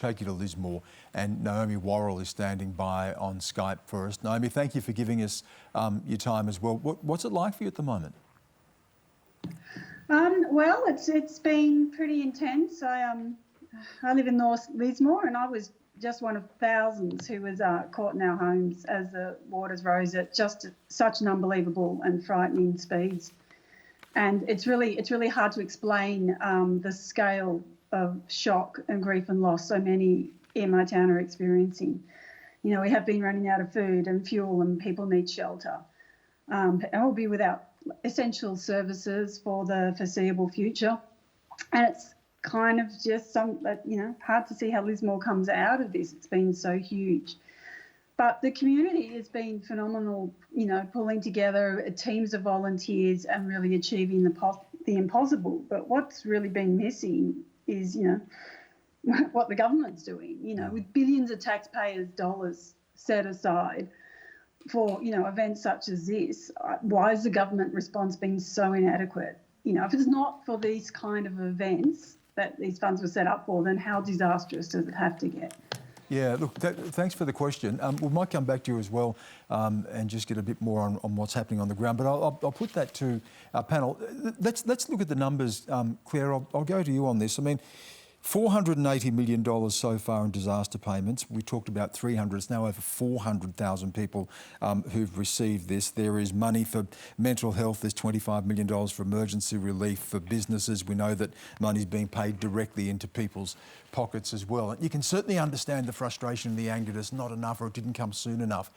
take you to Lismore, and Naomi Worrell is standing by on Skype for us. Naomi, thank you for giving us your time as well. What's it like for you at the moment? Well, it's been pretty intense. I live in North Lismore, and I was just one of thousands who was caught in our homes as the waters rose at just such an unbelievable and frightening speeds. And it's really hard to explain the scale of shock and grief and loss so many in my town are experiencing. You know, we have been running out of food and fuel, and people need shelter. And we'll be without essential services for the foreseeable future. And it's kind of just hard to see how Lismore comes out of this. It's been so huge. But the community has been phenomenal, you know, pulling together teams of volunteers and really achieving the impossible. But what's really been missing is, you know, what the government's doing, you know, with billions of taxpayers' dollars set aside for, you know, events such as this. Why has the government response been so inadequate? You know, if it's not for these kind of events that these funds were set up for, then how disastrous does it have to get? Yeah, look, thanks for the question. We might come back to you as well and just get a bit more on what's happening on the ground, but I'll put that to our panel. Let's look at the numbers. Claire, I'll go to you on this. I mean, $480 million so far in disaster payments. We talked about 300. It's now over 400,000 people who've received this. There is money for mental health. There's $25 million for emergency relief for businesses. We know that money's being paid directly into people's pockets as well. You can certainly understand the frustration and the anger that it's not enough or it didn't come soon enough.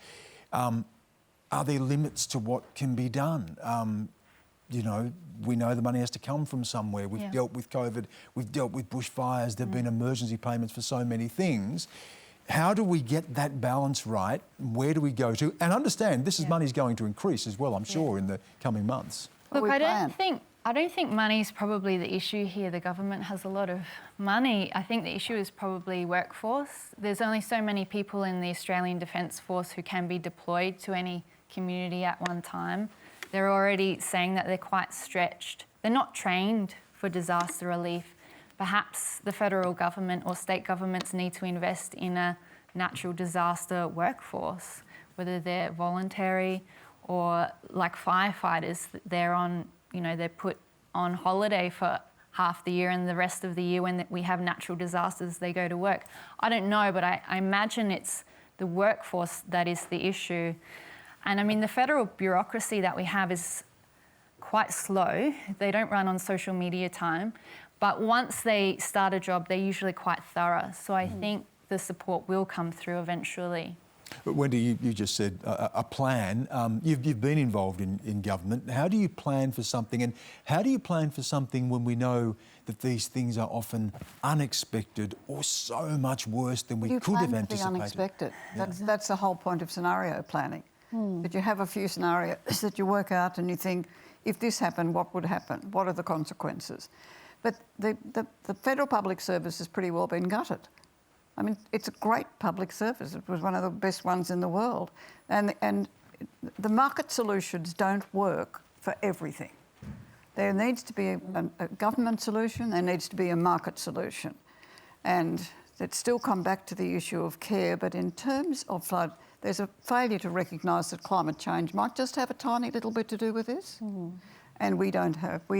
Are there limits to what can be done? You know, we know the money has to come from somewhere. We've dealt with COVID, we've dealt with bushfires, there have been emergency payments for so many things. How do we get that balance right? Where do we go to? And understand, this is money's going to increase as well, I'm sure, in the coming months. Look, I don't think money is probably the issue here. The government has a lot of money. I think the issue is probably workforce. There's only so many people in the Australian Defence Force who can be deployed to any community at one time. They're already saying that they're quite stretched. They're not trained for disaster relief. Perhaps the federal government or state governments need to invest in a natural disaster workforce, whether they're voluntary or like firefighters, they're put on holiday for half the year, and the rest of the year when we have natural disasters, they go to work. I don't know, but I imagine it's the workforce that is the issue. And I mean, the federal bureaucracy that we have is quite slow. They don't run on social media time, but once they start a job, they're usually quite thorough. So I think the support will come through eventually. But Wendy, you just said a plan. You've been involved in government. How do you plan for something, and how do you plan for something when we know that these things are often unexpected or so much worse than we could have anticipated? The unexpected. That's the whole point of scenario planning. But you have a few scenarios that you work out and you think, if this happened, what would happen? What are the consequences? But the federal public service has pretty well been gutted. I mean, it's a great public service. It was one of the best ones in the world. And the market solutions don't work for everything. There needs to be a government solution, there needs to be a market solution. And let's still come back to the issue of care, but in terms of flood, there's a failure to recognise that climate change might just have a tiny little bit to do with this. And we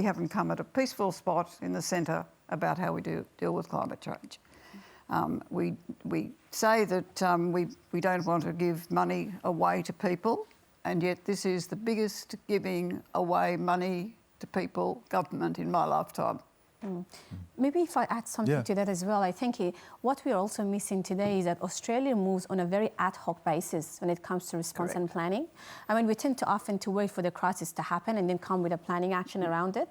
haven't come at a peaceful spot in the centre about how we deal with climate change. We say that we don't want to give money away to people, and yet this is the biggest giving away money to people government in my lifetime. Maybe if I add something to that as well, I think what we're also missing today is that Australia moves on a very ad hoc basis when it comes to response and planning. I mean, we tend to often wait for the crisis to happen and then come with a planning action around it,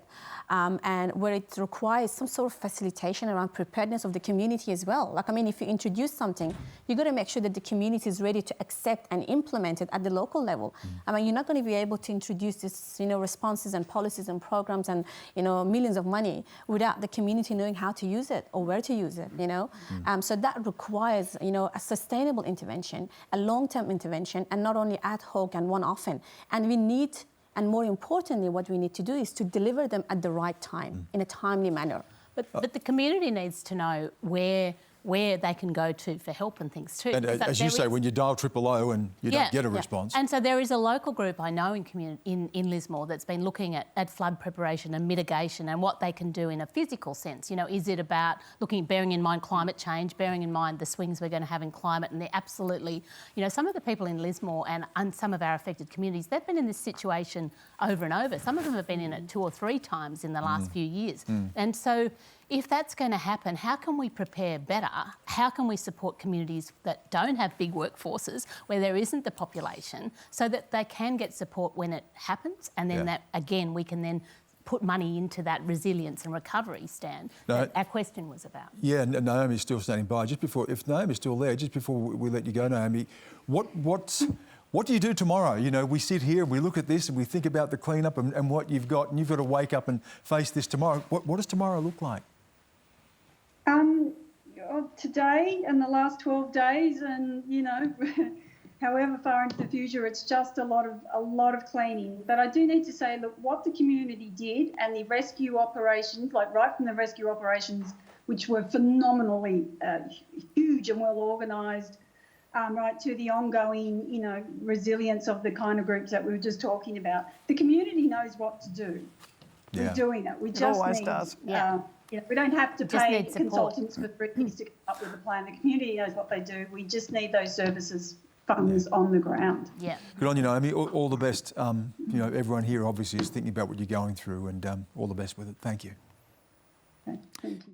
and where it requires some sort of facilitation around preparedness of the community as well. Like, I mean, if you introduce something, you've got to make sure that the community is ready to accept and implement it at the local level. I mean, you're not going to be able to introduce this, responses and policies and programs and, millions of money without the community knowing how to use it or where to use it, So that requires, a sustainable intervention, a long-term intervention, and not only ad hoc and one-off. And we need, and more importantly, what we need to do is to deliver them at the right time, in a timely manner. But the community needs to know where where they can go to for help and things too. And as you say, when you dial 000 and you don't get a response. And so there is a local group I know in Lismore that's been looking at flood preparation and mitigation and what they can do in a physical sense. You know, is it about bearing in mind climate change, bearing in mind the swings we're going to have in climate, and they're absolutely, you know, some of the people in Lismore and some of our affected communities, they've been in this situation over and over. Some of them have been in it 2 or 3 times in the last few years. And so if that's going to happen, how can we prepare better? How can we support communities that don't have big workforces, where there isn't the population, so that they can get support when it happens, and then that, again, we can then put money into that resilience and recovery stand that our question was about. Yeah, and Naomi's still standing by. If Naomi's still there, just before we let you go, Naomi, what do you do tomorrow? You know, we sit here, we look at this and we think about the cleanup and what you've got, and you've got to wake up and face this tomorrow. What does tomorrow look like? Today and the last 12 days, and you know, however far into the future, it's just a lot of cleaning. But I do need to say, look, what the community did and the rescue operations, like right from the rescue operations, which were phenomenally huge and well organised, right to the ongoing, you know, resilience of the kind of groups that we were just talking about. The community knows what to do. We're doing it. We just always need, does. you know, we don't have to pay consultants for 3 years to come up with a plan. The community knows what they do. We just need those services funds on the ground. Yeah. Good on you, Naomi. All the best. You know, everyone here obviously is thinking about what you're going through, and all the best with it. Thank you. Okay, thank you.